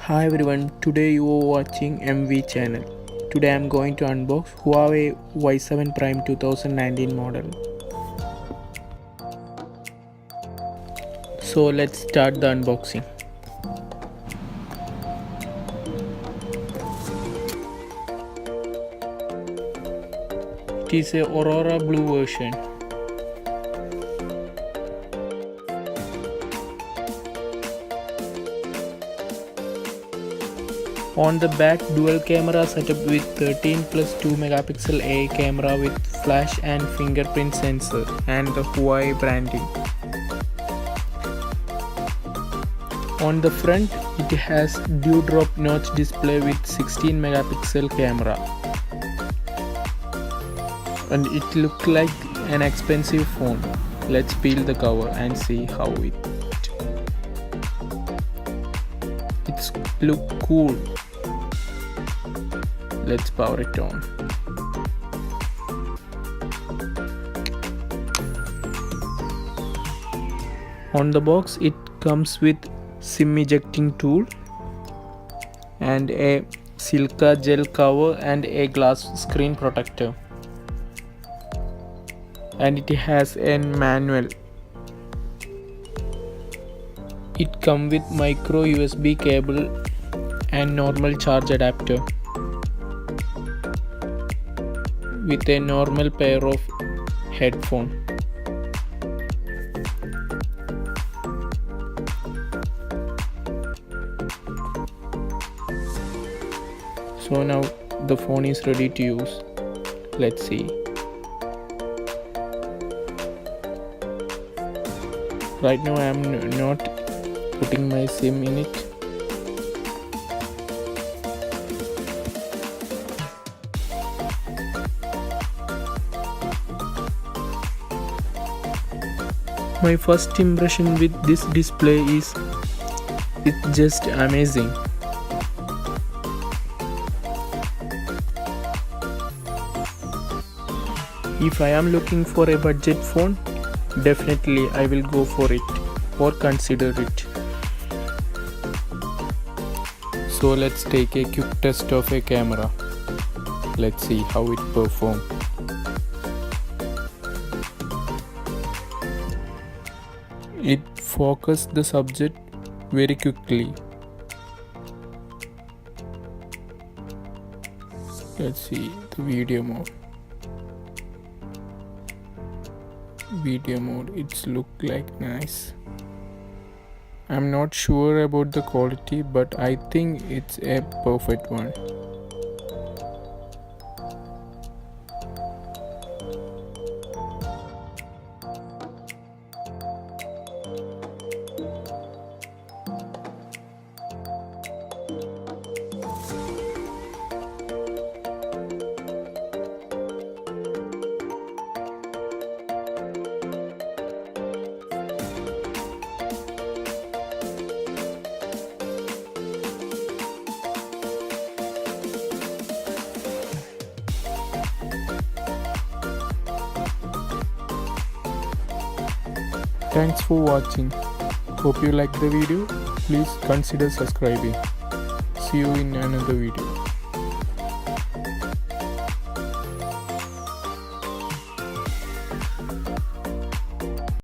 Hi everyone, today you are watching MV channel. Today I am going to unbox Huawei Y7 Prime 2019 model. So let's start the unboxing. It is a Aurora blue version. On the back, dual camera setup with 13 plus 2 megapixel AI camera with flash and fingerprint sensor and the Huawei branding. On the front, it has dewdrop notch display with 16 megapixel camera. And it looks like an expensive phone. Let's peel the cover and see how it's look cool. Let's power it on. On the box, it comes with SIM ejecting tool and a silica gel cover and a glass screen protector. And it has a manual. It comes with micro USB cable and normal charge adapter with a normal pair of headphones. So now the phone is ready to use. Let's see. Right now I am not putting my SIM in it. My first impression with this display is it's just amazing. If I am looking for a budget phone, definitely I will go for it or consider it. So let's take a quick test of a camera. Let's see how it performs. It focuses the subject very quickly. Let's see the video mode. It's look like nice. I'm not sure about the quality, but I think it's a perfect one. Thanks for watching. Hope you liked the video. Please consider subscribing. See you in another video.